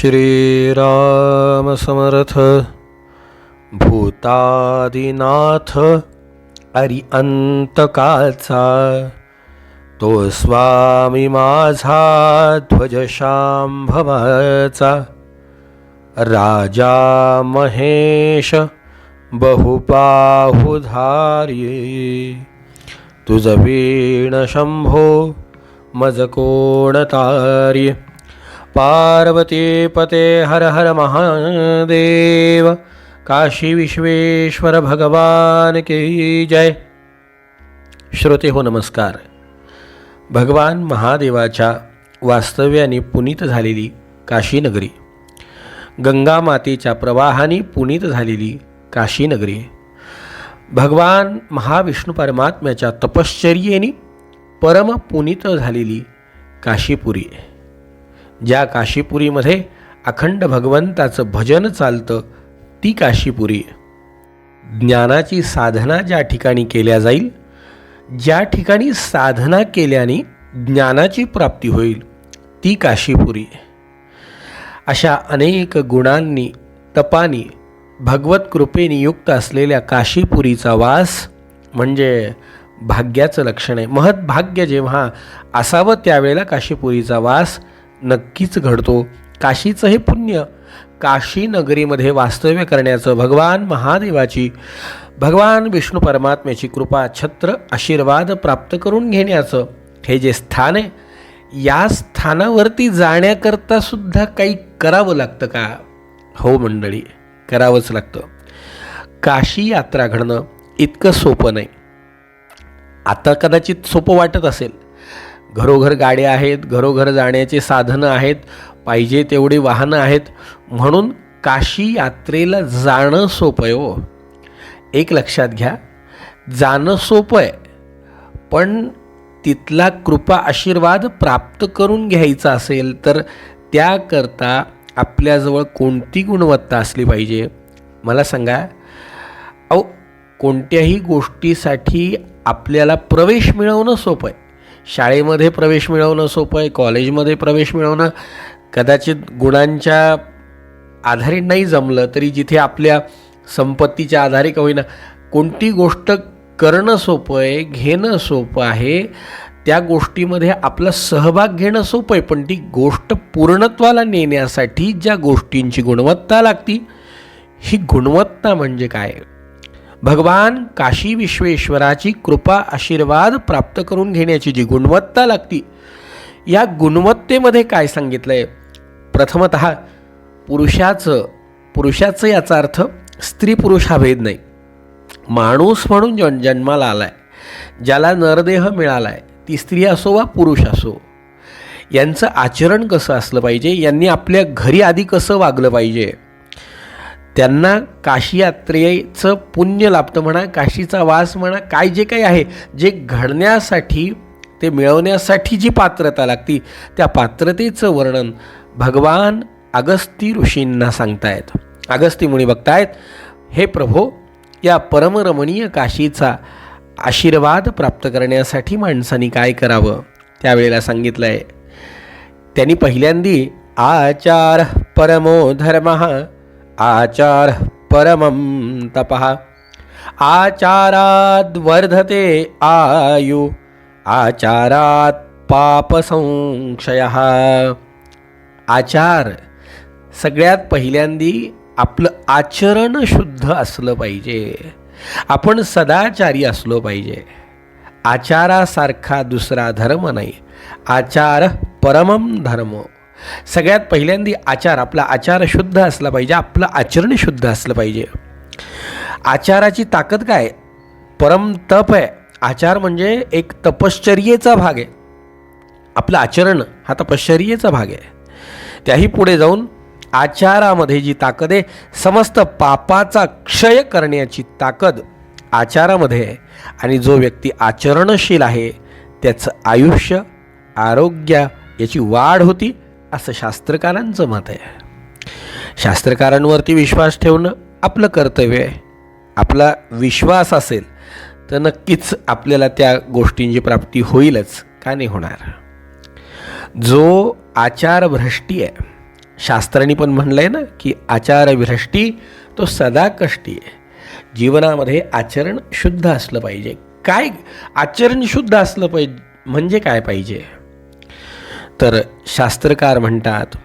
श्रीराम समर्थ भूतादिनाथ अरिअंतकाचा तो स्वामी माझा ध्वज शांभवाचा राजा महेश बहुबाहुधारी तुझ वीण शंभो मज कोण तारी पार्वती पते हर हर महादेव काशी विश्वेश्वर भगवान की जय। श्रोते हो नमस्कार। भगवान महादेवाच्या वास्तव्याने पुनीत झालेली काशी नगरी, गंगा मातेच्या प्रवाहाने पुनीत झालेली काशी नगरी, भगवान महाविष्णू परमात्म्याच्या तपश्चर्येने परम पुनीत झालेली काशीपुरी, ज्या काशीपुरीमध्ये अखंड भगवंताचं भजन चालतं ती काशीपुरी, ज्ञानाची साधना ज्या ठिकाणी केल्या जाईल, ज्या ठिकाणी साधना केल्याने ज्ञानाची प्राप्ती होईल ती काशीपुरी, अशा अनेक गुणांनी तपानी भगवत कृपेने युक्त असलेल्या काशीपुरीचा वास म्हणजे भाग्याचं लक्षण आहे। महत्भाग्य जेव्हा असावं त्यावेळेला काशीपुरीचा वास नक्कीच घडतो। काशीचं हे पुण्य, काशी नगरीमध्ये वास्तव्य करण्याचं, भगवान महादेवाची, भगवान विष्णू परमात्म्याची कृपा छत्र आशीर्वाद प्राप्त करून घेण्याचं हे जे स्थान आहे, या स्थानावरती जाण्याकरता सुद्धा काही करावं लागतं का? हो मंडळी, करावंच लागतं। काशी यात्रा घडणं इतकं सोपं नाही। आता कदाचित सोपं वाटत असेल, घरोघर गाड्या आहेत, घरोघर जाण्याचे साधनं आहेत, पाहिजे तेवढी वाहनं आहेत, म्हणून काशी यात्रेला जाणं सोपं आहे हो। एक लक्षात घ्या, जाणं सोपं आहे, पण तिथला कृपा आशीर्वाद प्राप्त करून घ्यायचा असेल तर त्याकरता आपल्याजवळ कोणती गुणवत्ता असली पाहिजे मला सांगा। कोणत्याही गोष्टीसाठी आपल्याला प्रवेश मिळवणं सोपं आहे। शाळेमध्ये प्रवेश मिळवणं सोपं आहे, कॉलेजमध्ये प्रवेश मिळवणं कदाचित गुणांच्या आधारे नाही जमलं तरी जिथे आपल्या संपत्तीच्या आधारे का होईना कोणती गोष्ट करणं सोपं आहे, घेणं सोपं आहे, त्या गोष्टीमध्ये आपला सहभाग घेणं सोपं आहे, पण ती गोष्ट पूर्णत्वाला नेण्यासाठी ज्या गोष्टींची गुणवत्ता लागती, ही गुणवत्ता म्हणजे काय? भगवान काशी विश्वेश्वराची कृपा आशीर्वाद प्राप्त करून घेण्याची जी गुणवत्ता लागती, या गुणवत्तेमध्ये काय सांगितलं आहे? प्रथमतः पुरुषाचं याचा अर्थ स्त्री पुरुष हा भेद नाही। माणूस म्हणून जन्माला आला आहे, ज्याला नरदेह मिळाला आहे, ती स्त्री असो वा पुरुष असो, यांचं आचरण कसं असलं पाहिजे, यांनी आपल्या घरी आधी कसं वागलं पाहिजे, त्यांना काशी यात्रेचं पुण्य लाभतं म्हणा, काशीचा वास म्हणा, काय जे काही आहे, जे घडण्यासाठी, ते मिळवण्यासाठी जी पात्रता लागती, त्या पात्रतेचं वर्णन भगवान अगस्ती ऋषींना सांगतायत। अगस्ती मुनी बघतायत, हे प्रभो, या परमरमणीय काशीचा आशीर्वाद प्राप्त करण्यासाठी माणसांनी काय करावं? त्यावेळेला सांगितलं आहे त्यांनी पहिल्यांदी आचार परमो धर्मः आचार परमं तपः आचाराद् वर्धते आयु आचारात् पाप संक्षयः। आचार, सगळ्यात पहिल्यांदी आपलं आचरण शुद्ध असलं पाहिजे, आपण सदाचारी असलो पाहिजे। आचारासारखा दुसरा धर्म नाही, आचार परमं धर्म। सगळ्यात पहिल्यांदी आचार, आपला आचार शुद्ध असला पाहिजे, आपलं आचरण शुद्ध असलं पाहिजे। आचाराची ताकद काय? परम तप आहे। आचार म्हणजे एक तपश्चर्येचा भाग आहे, आपलं आचरण हा तपश्चर्येचा भाग आहे। त्याही पुढे जाऊन आचारामध्ये जी ताकद आहे, समस्त पापाचा क्षय करण्याची ताकद आचारामध्ये आहे, आणि जो व्यक्ती आचरणशील आहे त्याचं आयुष्य, आरोग्य याची वाढ होती, असं शास्त्रकारांचं मत आहे। शास्त्रकारांवरती विश्वास ठेवणं आपलं कर्तव्य आहे। आपला विश्वास असेल तर नक्कीच आपल्याला त्या गोष्टींची प्राप्ती होईलच, का नाही होणार? जो आचार भ्रष्टी आहे, शास्त्रांनी पण म्हणलं आहे ना की आचारविभ्रष्टी तो सदा कष्टी आहे. जीवनामध्ये आचरण शुद्ध असलं पाहिजे. काय आचरण शुद्ध असलं पाहिजे म्हणजे काय पाहिजे, तर शास्त्रकार म्हणतात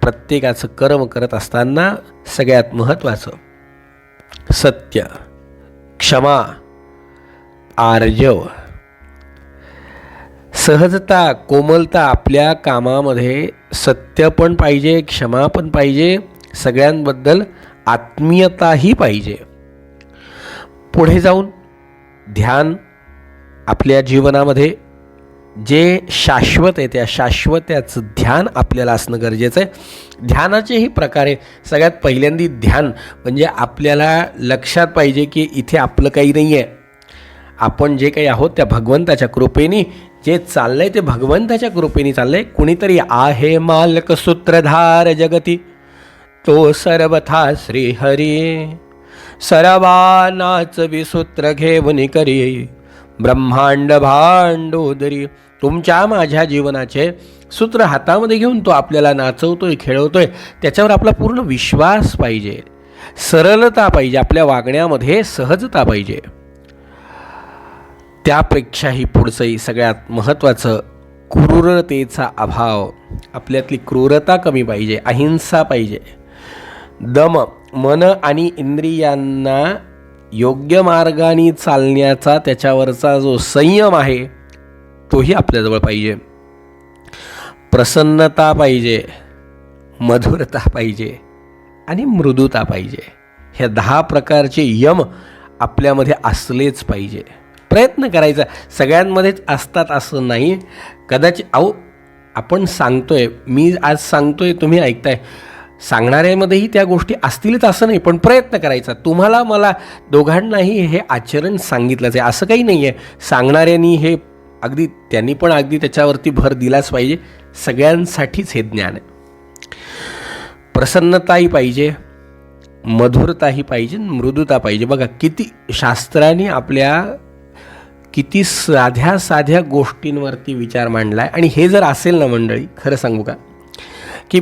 प्रत्येकाचं कर्म करत असताना सगळ्यात महत्त्वाचं सत्य, क्षमा, आर्जव, सहजता, कोमलता. आपल्या कामामध्ये सत्य पण पाहिजे, क्षमा पण पाहिजे, सगळ्यांबद्दल आत्मीयताही पाहिजे. पुढे जाऊन ध्यान आपल्या जीवनामध्ये जे शाश्वत आहे त्या शाश्वत्याचं ध्यान आपल्याला असणं गरजेचं आहे. ध्यानाचेही प्रकार आहे. सगळ्यात पहिल्यांदी ध्यान म्हणजे आपल्याला लक्षात पाहिजे की इथे आपलं काही नाही आहे. आपण जे काही आहोत त्या भगवंताच्या कृपेने जे चाललं आहे ते भगवंताच्या कृपेने चाललं आहे. कुणीतरी आहे मालक सूत्रधार जगती तो सर्वथा श्रीहरी, सर्वानाच विसूत्र घेऊन करी ब्रह्मांड भांडोदरी. तुमच्या माझ्या जीवनाचे सूत्र हातामध्ये घेऊन तो आपल्याला नाचवतोय, खेळवतोय. त्याच्यावर आपला पूर्ण विश्वास पाहिजे, सरलता पाहिजे, आपल्या वागण्यामध्ये सहजता पाहिजे. त्यापेक्षाही पुढचंही सगळ्यात महत्त्वाचं क्रूरतेचा अभाव. आपल्यातली क्रूरता कमी पाहिजे, अहिंसा पाहिजे, दम, मन आणि इंद्रियांना योग्य मार्गाने चालण्याचा त्याच्यावरचा जो संयम आहे तोही आपल्याजवळ पाहिजे. प्रसन्नता पाहिजे, मधुरता पाहिजे आणि मृदुता पाहिजे. ह्या 10 प्रकारचे यम आपल्यामध्ये असलेच पाहिजे. प्रयत्न करायचा. सगळ्यांमध्येच असतात असं नाही. कदाचित आपण सांगतोय, मी आज सांगतोय, तुम्ही ऐकताय, सांगणाऱ्यामध्येही त्या गोष्टी असतीलच असं नाही, पण प्रयत्न करायचा. तुम्हाला मला दोघांनाही हे आचरण सांगितलंच आहे असं काही नाही आहे. सांगणाऱ्यांनी हे त्यांनी पण अगदी त्याच्यावरती भर दिलाच पाहिजे. सगळ्यांसाठीच हे ज्ञान आहे. प्रसन्नताही पाहिजे, मधुरताही पाहिजे, मृदुता पाहिजे. बघा किती शास्त्राने आपल्या किती साध्या साध्या गोष्टींवरती विचार मांडला आहे. आणि हे जर असेल ना मंडळी, खरं सांगू का की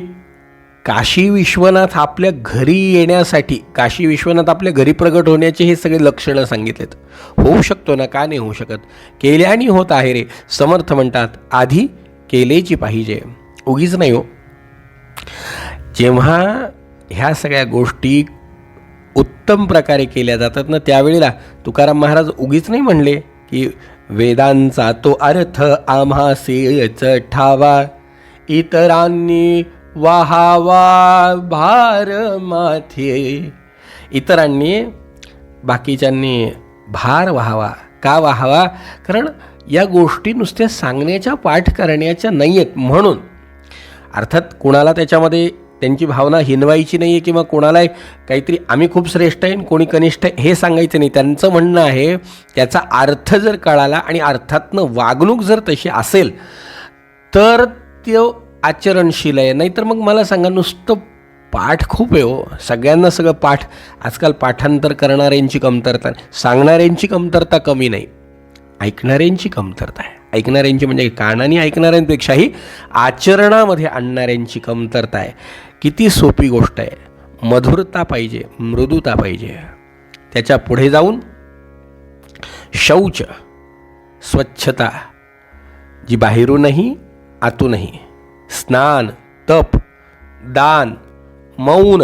काशी विश्वनाथ आपल्या घरी येण्यासाठी, काशी विश्वनाथ आपल्या घरी प्रगट होण्याचे हे सगळे लक्षणं सांगितलेत. होऊ शकतो ना, का नाही होऊ शकत? केल्याने होत आहे रे, समर्थ म्हणतात. आधी केलेची पाहिजे, उगीच नाही हो. जेव्हा ह्या सगळ्या गोष्टी उत्तम प्रकारे केल्या जातात ना, त्यावेळेला तुकाराम महाराज उगीच नाही म्हणले की वेदांचा तो अर्थ आम्हासेच ठावा, इतरांनी वाहावा भार माथे. इतरांनी, बाकीच्यांनी भार व्हावा. का व्हावा? कारण या गोष्टी नुसत्या सांगण्याच्या, पाठ करण्याच्या नाही आहेत म्हणून. अर्थात कोणाला त्याच्यामध्ये त्यांची भावना हिनवायची नाही आहे किंवा कोणाला काहीतरी आम्ही खूप श्रेष्ठ आहे कोणी कनिष्ठ आहे हे सांगायचं नाही. त्यांचं म्हणणं आहे त्याचा अर्थ जर कळाला आणि अर्थातनं वागणूक जर तशी असेल तर तो आचरणशील आहे. नाहीतर मग मला सांगा, नुसतं पाठ खूप आहे हो, सगळ्यांना सगळं पाठ. आजकाल पाठांतर करणाऱ्यांची कमतरता, सांगणाऱ्यांची कमतरता कमी नाही, ऐकणाऱ्यांची कमतरता आहे. ऐकणाऱ्यांची म्हणजे कानाने ऐकणाऱ्यांपेक्षाही आचरणामध्ये आणणाऱ्यांची कमतरता आहे. किती सोपी गोष्ट आहे. मधुरता पाहिजे, मृदुता पाहिजे. त्याच्या पुढे जाऊन शौच, स्वच्छता, जी बाहेरूनही आतूनही, स्नान, तप, दान, मौन,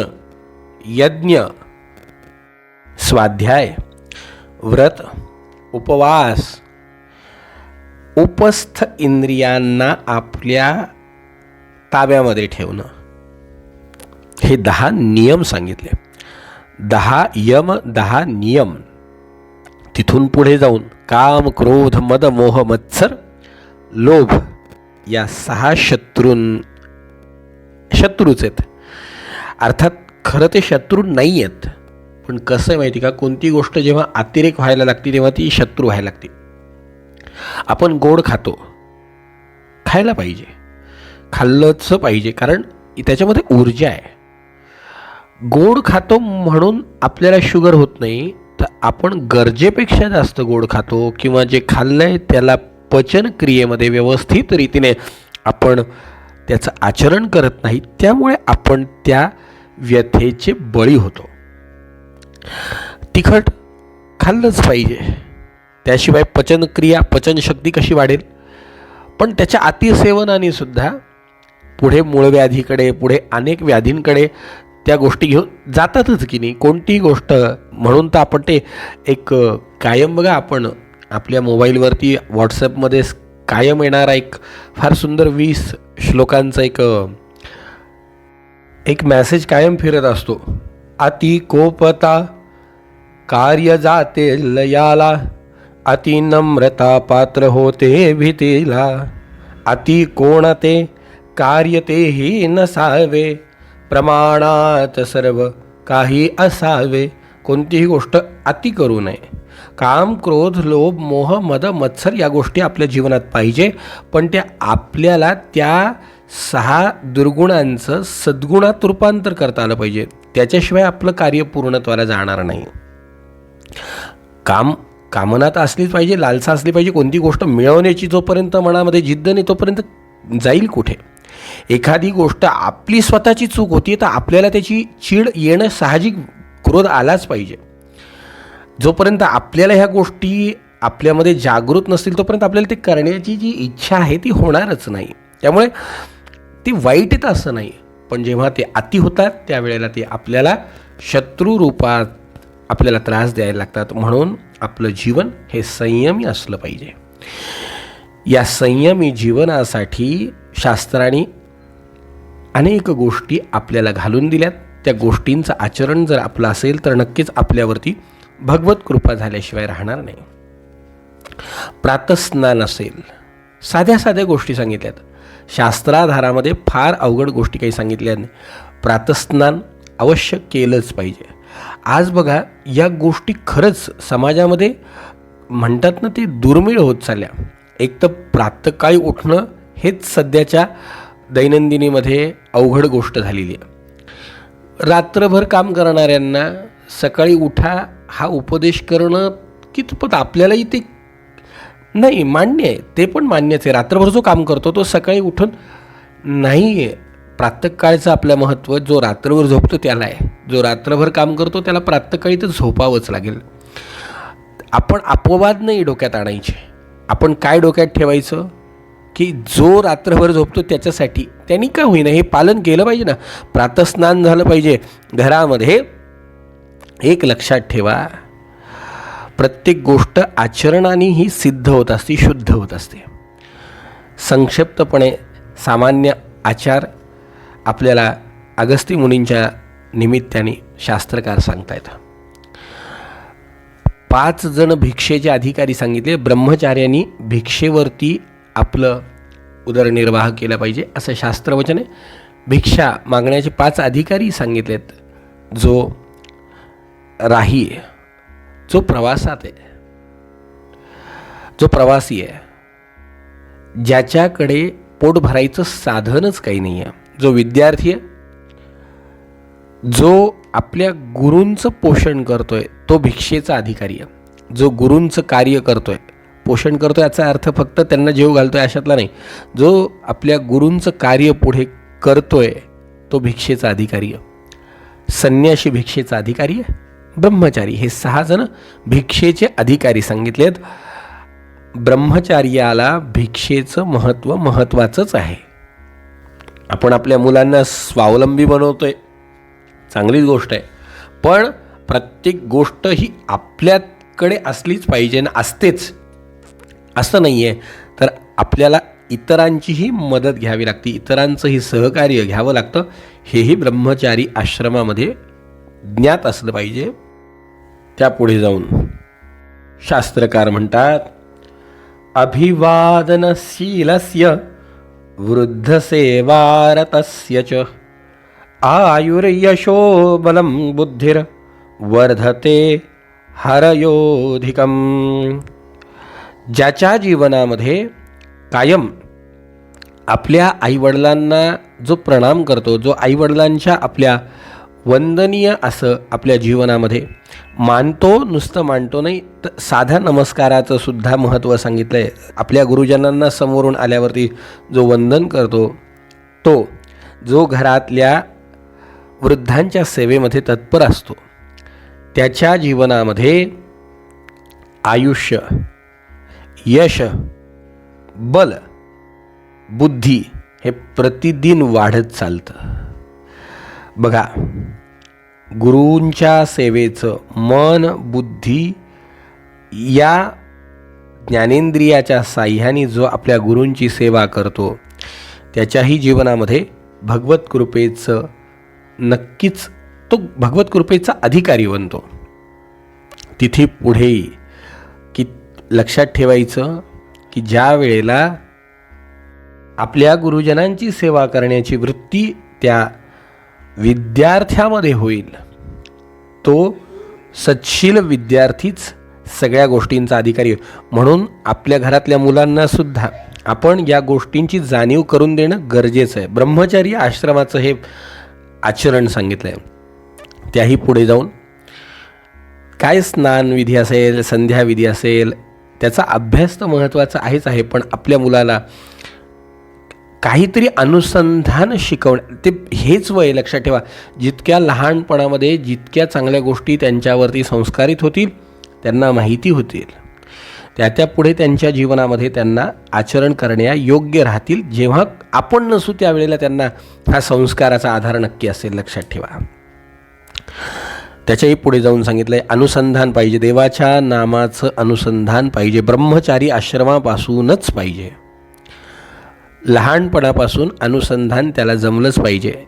यज्ञ, स्वाध्याय, व्रत, उपवास, उपस्थ इंद्रियांना आपल्या ताब्यामध्ये ठेवणं. हे 10 नियम सांगितले. 10 यम, 10 नियम. तिथून पुढे जाऊन काम, क्रोध, मद, मोह, मत्सर, लोभ या 6 शत्रूच आहेत. अर्थात खरं ते शत्रू नाही आहेत, पण कसं आहे माहिती का, कोणती गोष्ट जेव्हा अतिरेक व्हायला लागते तेव्हा ती शत्रू व्हायला लागते. आपण गोड खातो, खायला पाहिजे, खाल्लंच पाहिजे, कारण त्याच्यामध्ये ऊर्जा आहे. गोड खातो म्हणून आपल्याला शुगर होत नाही, तर आपण गरजेपेक्षा जास्त गोड खातो किंवा जे खाल्लं आहे त्याला पचन क्रियेमध्ये व्यवस्थित रीतीने आपण त्याचं आचरण करत नाही, त्यामुळे आपण त्या व्यथेचे बळी होतो. तिखट खाल्लंच पाहिजे, त्याशिवाय पचनक्रिया पचनशक्ती कशी वाढेल. पण त्याच्या अतिसेवनाने सुद्धा पुढे मूळव्याधीकडे, पुढे अनेक व्याधींकडे त्या गोष्टी घेऊन जातातच की नाही. कोणतीही गोष्ट म्हणून तर आपण ते एक कायम बघा, आपण आपल्या मोबाईलवरती व्हॉट्सॲपमध्ये कायम येणारा एक फार सुंदर 20 श्लोकांचा एक मॅसेज कायम फिरत असतो. अति कोपता कार्य जाते लयाला, अति नम्रता पात्र होते भीतीला, अति कोणते कार्य तेही नसावे, प्रमाणात सर्व काही असावे. कोणतीही गोष्ट अति करू नये. काम, क्रोध, लोभ, मोह, मद, मत्सर या गोष्टी आपल्या जीवनात पाहिजे, पण त्या आपल्याला त्या 6 दुर्गुणांचं सद्गुणात रूपांतर करता आलं पाहिजे. त्याच्याशिवाय आपलं कार्य पूर्णत्वाला जाणार नाही. कामना तर असलीच पाहिजे, लालसा असली पाहिजे. कोणती गोष्ट मिळवण्याची जोपर्यंत मनामध्ये जिद्द नाही तोपर्यंत जाईल कुठे. एखादी गोष्ट आपली स्वतःची चूक होती तर आपल्याला त्याची चीड येणं साहजिक, क्रोध आलाच पाहिजे. जोपर्यंत आपल्याला ह्या गोष्टी आपल्यामध्ये जागृत नसतील तोपर्यंत आपल्याला ते करण्याची जी इच्छा आहे ती होणारच नाही. त्यामुळे ती वाईट येतं असं नाही, पण जेव्हा ते अति होतात त्यावेळेला ते आपल्याला शत्रू रूपात आपल्याला त्रास द्यायला लागतात. म्हणून आपलं जीवन हे संयमी असलं पाहिजे. या संयमी जीवनासाठी शास्त्रांनी अनेक गोष्टी आपल्याला घालून दिल्यात. त्या गोष्टींचं आचरण जर आपलं असेल तर नक्कीच आपल्यावरती भगवत कृपा झाल्याशिवाय राहणार नाही. प्रातस्नान असेल, साध्या साध्या गोष्टी सांगितल्यात. शास्त्राधारामध्ये फार अवघड गोष्टी काही सांगितल्या नाही. प्रातस्नान अवश्य केलंच पाहिजे. आज बघा, या गोष्टी खरंच समाजामध्ये म्हणतात ना, ते दुर्मिळ होत चालल्या. एक तर प्रातःकाळी उठणं हेच सध्याच्या दैनंदिनीमध्ये अवघड गोष्ट झालेली आहे. रात्रभर काम करणाऱ्यांना सकाळी उठा हा उपदेश करणं कितपत आपल्यालाही ते नाही मान्य आहे. ते पण मान्यच आहे. रात्रभर जो काम करतो तो सकाळी उठून नाही आहे. प्रातःकाळचं आपलं महत्त्व जो रात्रभर झोपतो त्याला आहे. जो रात्रभर काम करतो त्याला प्रातःकाळी तर झोपावंच लागेल. आपण अपवाद नाही डोक्यात आणायचे. आपण काय डोक्यात ठेवायचं की जो रात्रभर झोपतो त्याच्यासाठी त्यांनी का होईना हे पालन केलं पाहिजे ना. प्रातस्नान झालं पाहिजे घरामध्ये. एक लक्षात ठेवा, प्रत्येक गोष्ट आचरणाने ही सिद्ध होत असते, शुद्ध होत असते. संक्षिप्तपणे सामान्य आचार आपल्याला अगस्ती मुनींच्या निमित्ताने शास्त्रकार सांगतायत. 5 जण भिक्षेचे अधिकारी सांगितले. ब्रह्मचार्यांनी भिक्षेवरती आपलं उदरनिर्वाह केला पाहिजे असं शास्त्रवचन आहे. भिक्षा मागण्याचे 5 अधिकारी सांगितलेत. जो राही आहे, जो प्रवासात आहे, जो प्रवासी आहे, ज्याच्याकडे पोट भरायचं साधनच काही नाही आहे, जो विद्यार्थी आहे, जो आपल्या गुरूंचं पोषण करतोय तो भिक्षेचा अधिकारी आहे. जो गुरूंचं कार्य करतोय, पोषण करतोय याचा अर्थ फक्त त्यांना जेव घालतोय अशातला नाही. जो आपल्या गुरूंचं कार्य पुढे करतोय तो भिक्षेचा अधिकारी आहे. संन्याशी भिक्षेचा अधिकारी आहे, ब्रह्मचारी हे 6 जण भिक्षेचे अधिकारी सांगितलेत. ब्रह्मचार्याला भिक्षेचं महत्त्व महत्त्वाचंच आहे. आपण आपल्या मुलांना स्वावलंबी बनवतोय, चांगलीच गोष्ट आहे, पण प्रत्येक गोष्ट ही आपल्याकडे असलीच पाहिजे ना, असतेच असं नाही आहे. तर आपल्याला इतरांचीही मदत घ्यावी लागते, इतरांचंही सहकार्य घ्यावं लागतं. हेही ब्रह्मचारी आश्रमामध्ये ज्ञात असलं पाहिजे. त्यापुढे जाऊन शास्त्रकार म्हणतात, अभिवादनशीलस्य वृद्धसेवारतस्य च आयुर्यशो बलं बुद्धिर वर्धते हरयोधिकम. ज्याच्या जीवनामध्ये कायम आपल्या आईवडिलांना जो प्रणाम करतो, जो आईवडिलांच्या आपल्या वंदनीय असं आपल्या जीवनामध्ये मानतो, नुसतं मानतो नाही तर साध्या नमस्काराचं सुद्धा महत्त्व सांगितलं आहे. आपल्या गुरुजनांना समोरून आल्यावरती जो वंदन करतो तो जो घरातल्या वृद्धांच्या सेवेमध्ये तत्पर असतो त्याच्या जीवनामध्ये आयुष्य, यश, बल, बुद्धी हे प्रतिदिन वाढत चालतं. बघा, गुरूंच्या सेवेचं मन, बुद्धी या ज्ञानेंद्रियाच्या साह्याने जो आपल्या गुरूंची सेवा करतो त्याच्याही जीवनामध्ये भगवत कृपेचं नक्कीच तो भगवत कृपेचा अधिकारी बनतो. तिथे पुढे की लक्षात ठेवायचं की ज्या वेळेला आपल्या गुरुजनांची सेवा करण्याची वृत्ती त्या विद्यार्थ्यामध्ये होईल तो सच्छील विद्यार्थीच सगळ्या गोष्टींचा अधिकारी होईल. म्हणून आपल्या घरातल्या मुलांना सुद्धा आपण या गोष्टींची जाणीव करून देणं गरजेचं आहे. ब्रह्मचारी आश्रमाचं हे आचरण सांगितलं आहे. त्याही पुढे जाऊन काय स्नानविधी असेल, संध्याविधी असेल, त्याचा अभ्यास तर महत्त्वाचा आहेच आहे, पण आपल्या मुलाला काहीतरी अनुसंधान शिकवणं ते हेच वय. लक्षात ठेवा, जितक्या लहानपणामध्ये जितक्या चांगल्या गोष्टी त्यांच्यावरती संस्कारित होतील, त्यांना माहिती होतील, त्या पुढे त्यांच्या जीवनामध्ये त्यांना आचरण करण्या योग्य राहतील. जेव्हा आपण नसू त्यावेळेला त्यांना हा संस्काराचा आधार नक्की असेल. लक्षात ठेवा. त्याच्याही पुढे जाऊन सांगितलं आहे अनुसंधान पाहिजे, देवाच्या नामाचं अनुसंधान पाहिजे, ब्रह्मचारी आश्रमापासूनच पाहिजे. लहानपणापासून अनुसंधान त्याला जमलंच पाहिजे.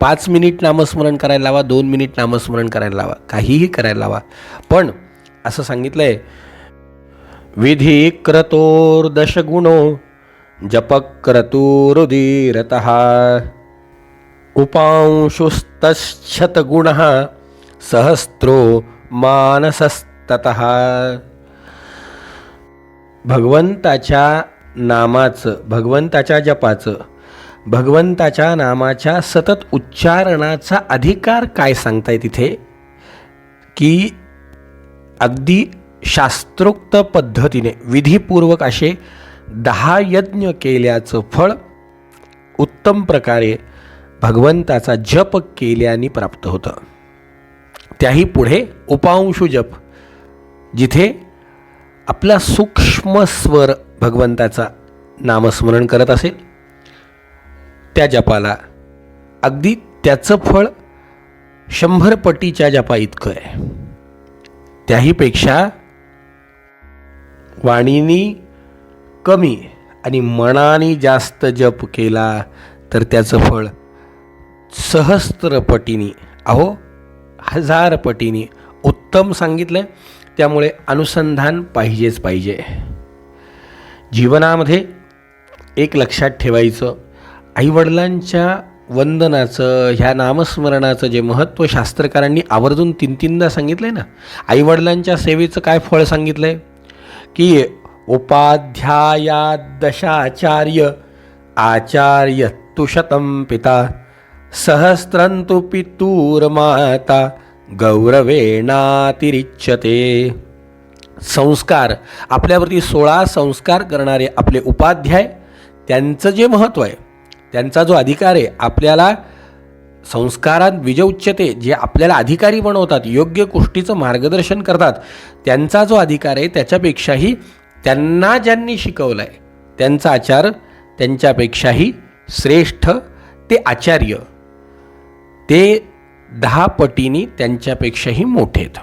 5 मिनिट नामस्मरण करायला लावा, 2 मिनिट नामस्मरण करायला लावा, काहीही करायला लावा, पण असं सांगितलं आहे विधी क्रतोर्दशगुणो जपक्रतुरुदीरतः उपांशुस्तच्छतगुणः सहस्रो मानसस्ततः. भगवंताच्या नामाचं, भगवंताच्या जपाचं, भगवंताच्या नामाच्या सतत उच्चारणाचा अधिकार काय सांगताय तिथे की अगदी शास्त्रोक्त पद्धतीने विधीपूर्वक असे 10 यज्ञ केल्याचं फळ उत्तम प्रकारे भगवंताचा जप केल्याने प्राप्त होतं. त्याही पुढे उपांशु जप, जिथे आपला सूक्ष्म स्वर भगवंताचा नामस्मरण करत असेल त्या जपाला अगदी त्याचं फळ 100 पटीच्या जपा इतकं आहे. त्याहीपेक्षा वाणीनी कमी आणि मनाने जास्त जप केला तर त्याचं फळ सहस्त्रपटीनी, 1000 पटीनी उत्तम सांगितलं. त्यामुळे अनुसंधान पाहिजेच पाहिजे. जीवनामध्ये एक लक्षात ठेवायचं, आईवडिलांच्या वंदनाचं, ह्या नामस्मरणाचं जे महत्त्व शास्त्रकारांनी आवर्जून 3-3दा सांगितलं आहे ना. आईवडिलांच्या सेवेचं काय फळ सांगितलं आहे की उपाध्यायादशाचार्य आचार्य तु शतं पिता सहस्रंतु पितुर्माता गौरवेणातिरिच्यते. संस्कार, आपल्यावरती 16 संस्कार करणारे आपले उपाध्याय, त्यांचं जे महत्त्व आहे, त्यांचा जो अधिकार आहे, आपल्याला संस्कारात विजउच्यते, जे आपल्याला अधिकारी बनवतात, योग्य गोष्टीचं मार्गदर्शन करतात, त्यांचा जो अधिकार आहे त्याच्यापेक्षाही त्यांना ज्यांनी शिकवलं आहे त्यांचा आचार त्यांच्यापेक्षाही श्रेष्ठ ते आचार्य, ते 10 पटीने त्यांच्यापेक्षाही मोठे आहेत.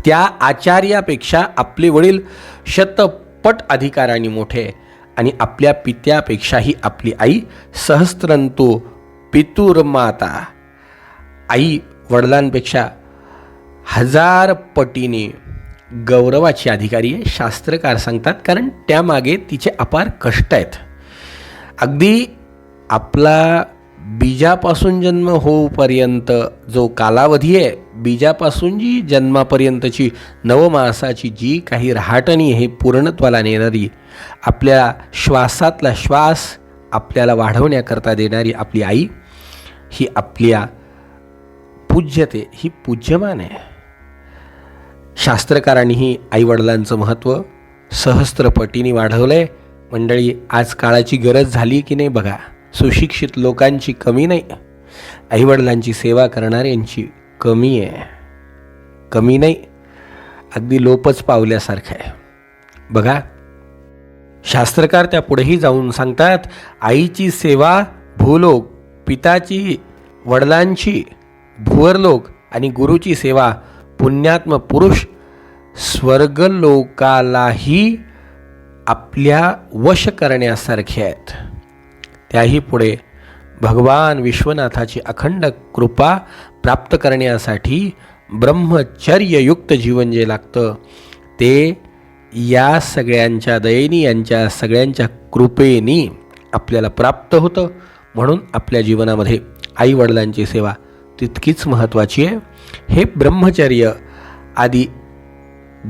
त्या आचार्यापेक्षा आपले वडील शतपट अधिकाराने मोठे आणि आपल्या पित्यापेक्षाही आपली आई सहस्त्रंतु पितुर्माता, आई वडिलांपेक्षा 1000 पटीने गौरवाची अधिकारी आहे. शास्त्रकार सांगतात कारण त्यामागे तिचे अपार कष्ट आहेत. अगदी आपला बीजापासून जन्म होऊपर्यंत जो कालावधी आहे, बीजापासून जी जन्मापर्यंतची 9 मासाची जी काही रहाटणी हे पूर्णत्वाला नेणारी, आपल्या श्वासातला श्वास आपल्याला वाढवण्याकरता देणारी आपली आई, ही आपल्या पूज्यते, ही पूज्यमान आहे. शास्त्रकारांनीही आईवडिलांचं महत्त्व सहस्त्रपटीने वाढवलं आहे. मंडळी, आज काळाची गरज झाली की नाही बघा. सुशिक्षित लोकांची कमी नाही, आईवडिलांची सेवा करणाऱ्यांची कमी आहे. कमी नाही, अगदी लोपच पावल्यासारखं आहे. बघा, शास्त्रकार त्या पुढेही जाऊन सांगतात, आईची सेवा भूलोक, पिताची वडिलांची भुवरलोक आणि गुरुची सेवा पुण्यात्म पुरुष स्वर्गलोकालाही आपल्या वश करण्यासारखे आहेत. त्याही पुढे भगवान विश्वनाथाची अखंड कृपा प्राप्त करण्यासाठी ब्रह्मचर्ययुक्त जीवन जे लागतं ते या सगळ्यांच्या दयेनी, यांच्या सगळ्यांच्या कृपेनी आपल्याला प्राप्त होतं. म्हणून आपल्या जीवनामध्ये आईवडिलांची सेवा तितकीच महत्त्वाची आहे. हे ब्रह्मचर्य आदी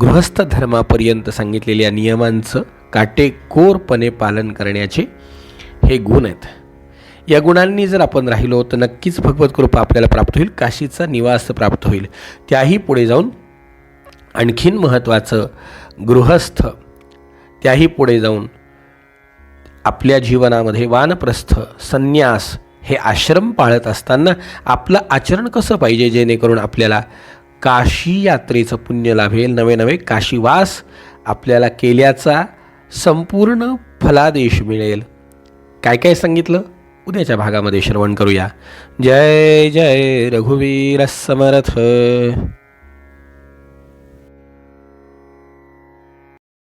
गृहस्थ धर्मापर्यंत सांगितलेल्या नियमांचं काटेकोरपणे पालन करण्याचे हे गुण आहेत. या गुणांनी जर आपण राहिलो तर नक्कीच भगवत कृपा आपल्याला प्राप्त होईल, काशीचा निवास प्राप्त होईल. त्याही पुढे जाऊन आणखीन महत्त्वाचं गृहस्थ, त्याही पुढे जाऊन आपल्या जीवनामध्ये वानप्रस्थ, संन्यास हे आश्रम पाळत असताना आपलं आचरण कसं पाहिजे जेणेकरून आपल्याला काशी यात्रेचं पुण्य लाभेल, नवे नवे काशीवास आपल्याला केल्याचा संपूर्ण फलादेश मिळेल. काय काय सांगितलं उद्याच्या भागामध्ये श्रवण करूया. जय जय रघुवीर समर्थ.